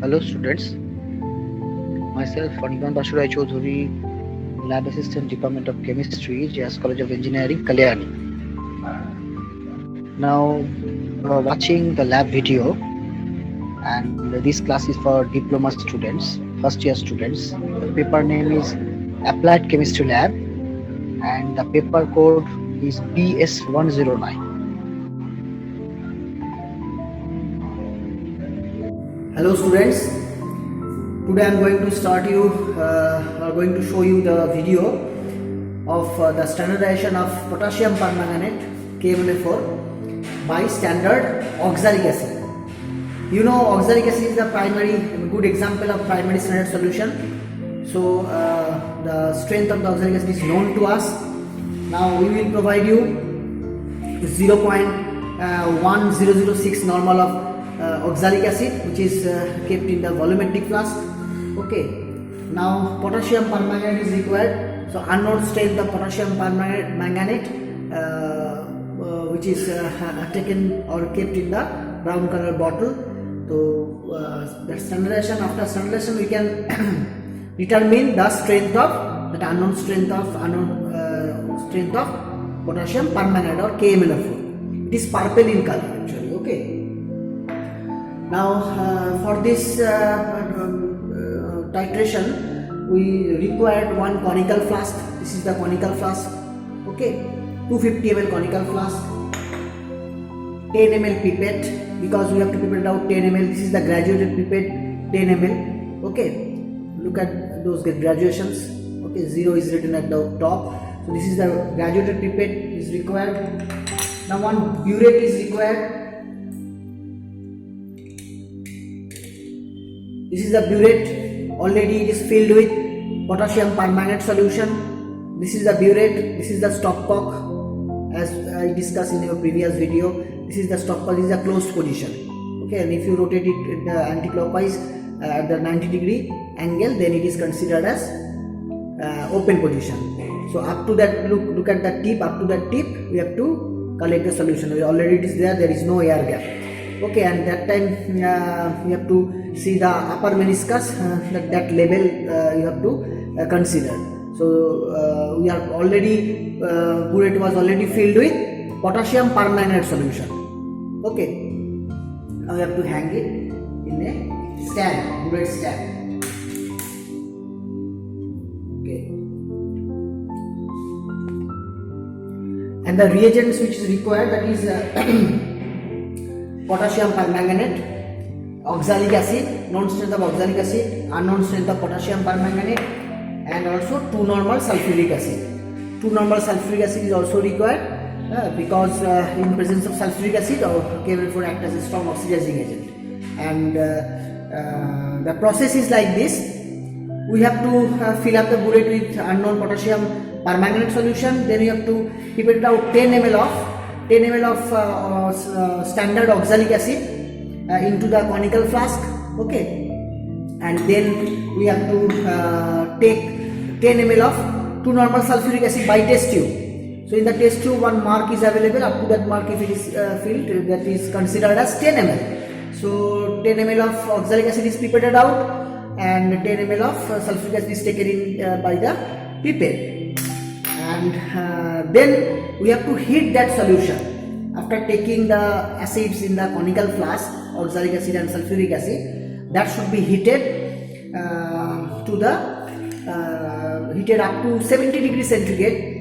Hello students, myself Anirban Bashurai Chaudhuri, Lab Assistant Department of Chemistry, JS College of Engineering, Kalyani. Now you are watching the lab video, and this class is for diploma students, first year students. The paper name is Applied Chemistry Lab, and the paper code is BS109. Hello students, today I am going to show you the video of the standardization of potassium permanganate KMnO4 by standard oxalic acid. You know, oxalic acid is the primary good example of primary standard solution. So the strength of the oxalic acid is known to us. Now we will provide you 0.1006 normal of oxalic acid, which is kept in the volumetric flask. Okay, now potassium permanganate is required. So unknown strength of potassium permanganate, which is taken or kept in the brown color bottle. So that standardization, after standardization we can determine the strength of that unknown strength of potassium permanganate or KMnO4. It is purple in color actually. Okay. Now for this titration we required one conical flask. This is the conical flask. Okay, 250 ml conical flask, 10 ml pipette, because we have to pipette out 10 ml. This is the graduated pipette, 10 ml. Okay, look at those graduations. Okay, 0 is written at the top. So this is the graduated pipette is required. Now one burette is required. This is the burette, already it is filled with potassium permanganate solution. This is the burette, this is the stopcock, as I discussed in your previous video. This is the stopcock, this is the closed position. Okay, and if you rotate it in the anti-clockwise at the 90-degree angle, then it is considered as open position. So up to that, look at the tip, up to that tip we have to collect the solution. Already it is there is no air gap. Okay, and that time we have to see the upper meniscus, that level you have to consider. So we are already burette was already filled with potassium permanganate solution. Okay, now we have to hang it in a stand, burette stand. Okay, and the reagents which is required, that is potassium permanganate, oxalic acid, known strength of oxalic acid, unknown strength of potassium permanganate, and also 2 normal sulfuric acid. 2 normal sulfuric acid is also required because in presence of sulfuric acid KMnO4 acts as a strong oxidizing agent. And the process is like this: we have to fill up the burette with unknown potassium permanganate solution. Then you have to pipette out 10 ml of standard oxalic acid into the conical flask. Okay, and then we have to take 10 ml of 2 normal sulfuric acid by test tube. So in the test tube one mark is available. Up to that mark, if it is filled, that is considered as 10 ml. So 10 ml of oxalic acid is pipetted out, and 10 ml of sulfuric acid is taken in by the pipette. And then we have to heat that solution. After taking the acids in the conical flask, oxalic acid and sulfuric acid, that should be heated heated up to 70 degrees centigrade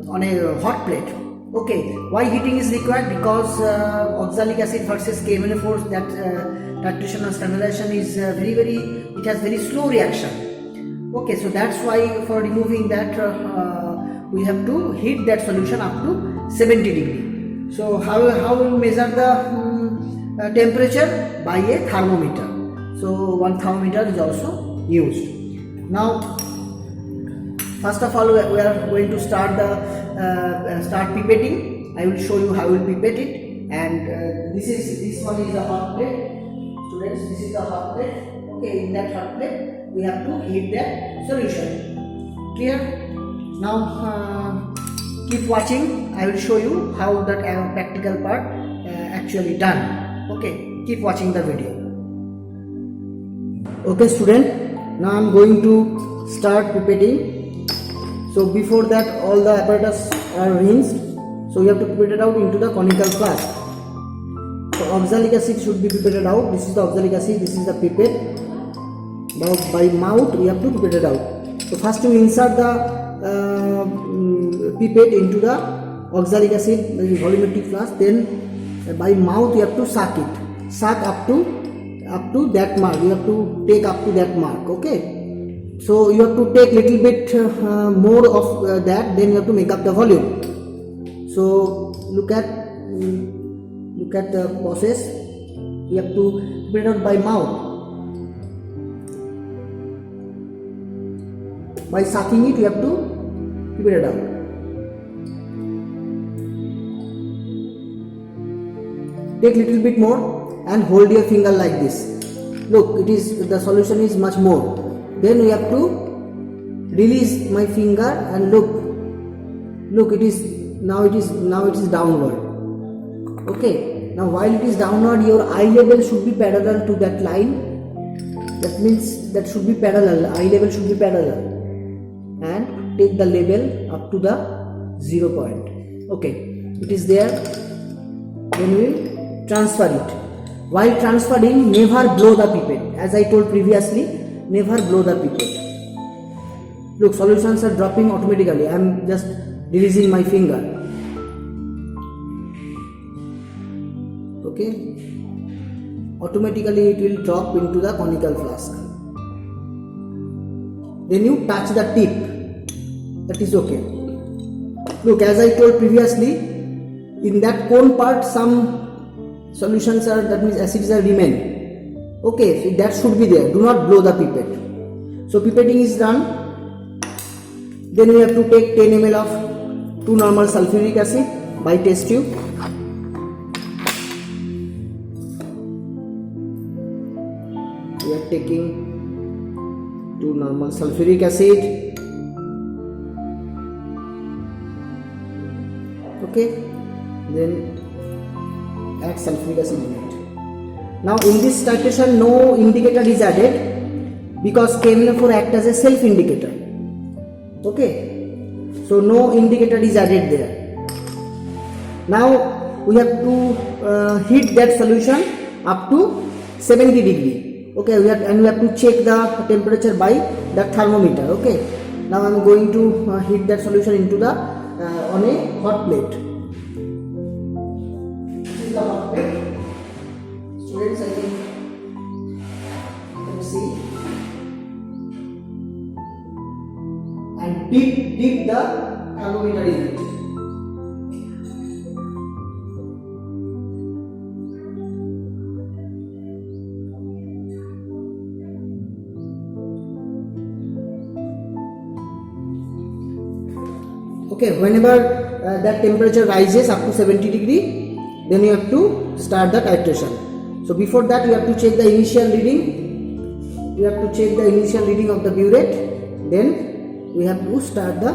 on a hot plate. Okay, why heating is required? Because oxalic acid versus KMnO4, that titration or standardization is it has very slow reaction. Okay, so that's why for removing that we have to heat that solution up to 70 degree. So how we measure the temperature? By a thermometer. So one thermometer is also used. Now first of all we are going to start pipetting. I will show you how we will pipette it. And this one is the hot plate. Students, this is the hot plate. Okay, in that hot plate we have to heat that solution. Clear? Now keep watching. I will show you how that practical part actually done. Okay. keep watching the video. Okay student, now I am going to start pipetting. So before that all the apparatus are rinsed, so you have to pipette it out into the conical flask. So oxalic acid should be pipetted out. This is the oxalic acid, this is the pipette. Now by mouth you have to pipette it out. So first you insert the pipette into the oxalic acid volumetric flask, then by mouth you have to suck it, suck up to that mark. You have to take up to that mark. Okay, so you have to take little bit more of that, then you have to make up the volume. So look at the process. You have to put it out by mouth. By sucking it you have to put it out. Take little bit more and hold your finger like this. Look, the solution is much more. Then we have to release my finger and look, it is downward. Okay, now while it is downward, your eye level should be parallel to that line. That means that should be parallel, eye level should be parallel, and take the level up to the 0 point. Okay, it is there. Then we will transfer it. While transferring, never blow the pipette. As I told previously, never blow the pipette. Look, solutions are dropping automatically. I am just releasing my finger. Okay, automatically it will drop into the conical flask. Then you touch the tip. That is okay. Look, as I told previously, in that cone part some solutions are, that means acids are remain. Okay, so that should be there. Do not blow the pipette. So pipetting is done. Then we have to take 10 ml of 2 normal sulfuric acid by test tube. We are taking 2 normal sulfuric acid. Okay, then add sulfuric acid in it. Now in this titration no indicator is added because KMnO4 acts as a self indicator. Okay, so no indicator is added there. Now we have to heat that solution up to 70 degree. Okay, we have to check the temperature by the thermometer. Okay, now I am going to heat that solution into the on a hot plate. The hot plate. Students, I think you can see, and dip the thermometer in it. Okay, whenever that temperature rises up to 70 degree, then you have to start the titration. So before that you have to check the initial reading. You have to check the initial reading of the burette. Then we have to start the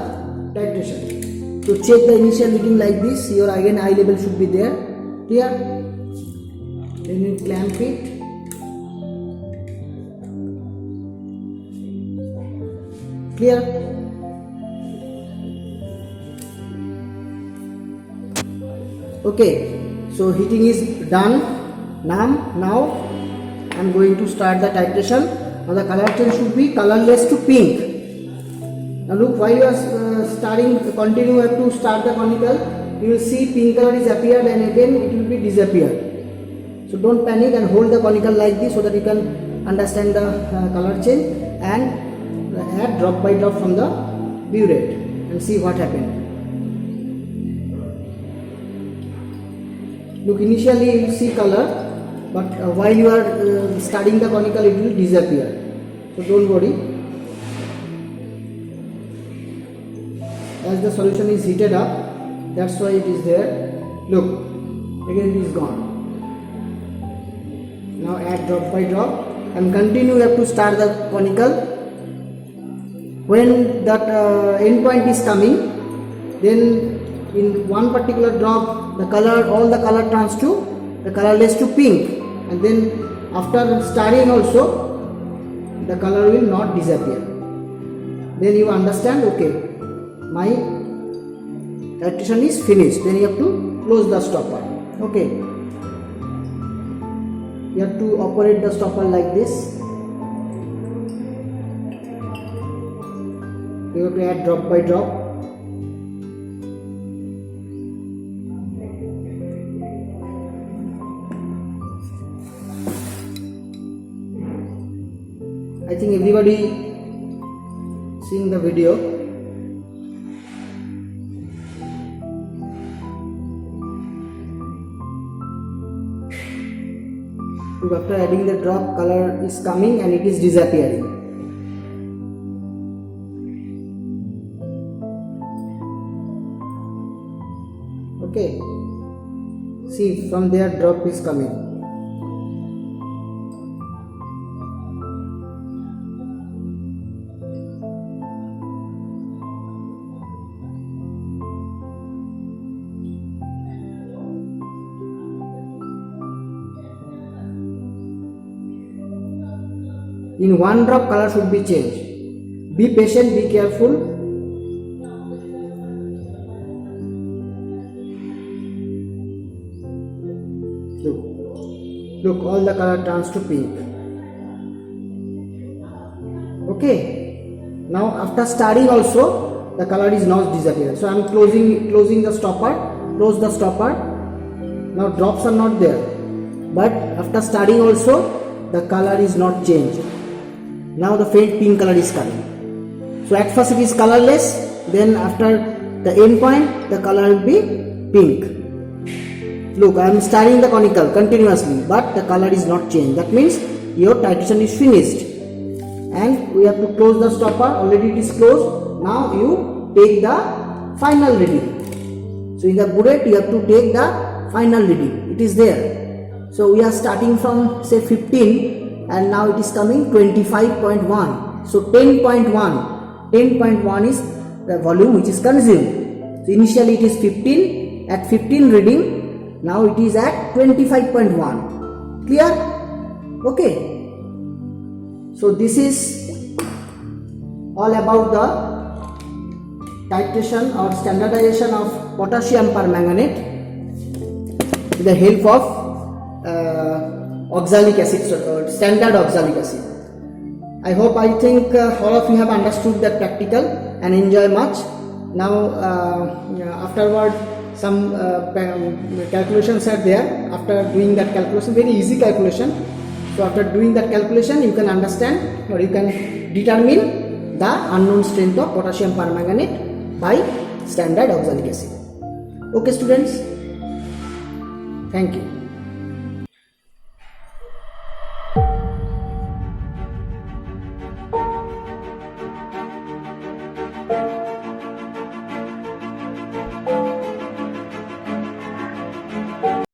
titration. So check the initial reading like this. Your again eye level should be there. Clear? Then you clamp it. Clear? Okay, so heating is done. Now I am going to start the titration. Now the color change should be colorless to pink. Now look, while you are continue, you have to start the conical. You will see pink color is appeared and again it will be disappeared. So don't panic and hold the conical like this so that you can understand the color change, and add drop by drop from the burette and see what happened. Look, initially you will see color, but while you are studying the conical it will disappear. So don't worry. As the solution is heated up, that's why it is there. Look, again it is gone. Now add drop by drop and continue. You have to start the conical. When that end point is coming, then in one particular drop the color, all the color turns to the colorless to pink, and then after stirring also the color will not disappear. Then you understand, okay, my titration is finished. Then you have to close the stopper. Okay, you have to operate the stopper like this. You have to add drop by drop. I think everybody seeing the video. After adding the drop, color is coming and it is disappearing. Okay, see, from there drop is coming. In one drop, color should be changed. Be patient, be careful. Look, all the color turns to pink. Okay, now after stirring also the color is not disappeared. So I am closing the stopper. Close the stopper. Now drops are not there, but after stirring also the color is not changed. Now the faint pink color is coming. So at first it is colorless, then after the end point the color will be pink. Look, I am stirring the conical continuously, but the color is not changed. That means your titration is finished. And we have to close the stopper. Already it is closed. Now you take the final reading. So in the burette you have to take the final reading. It is there. So we are starting from say 15 and now it is coming 25.1. So 10.1 is the volume which is consumed. So initially it is 15. At 15 reading, now it is at 25.1. Clear? Okay. So this is all about the titration or standardization of potassium permanganate with the help of oxalic acid, standard oxalic acid. I think all of you have understood that practical and enjoy much. Now afterward some calculations are there. After doing that calculation, very easy calculation. So after doing that calculation you can understand or you can determine the unknown strength of potassium permanganate by standard oxalic acid. Okay students, thank you.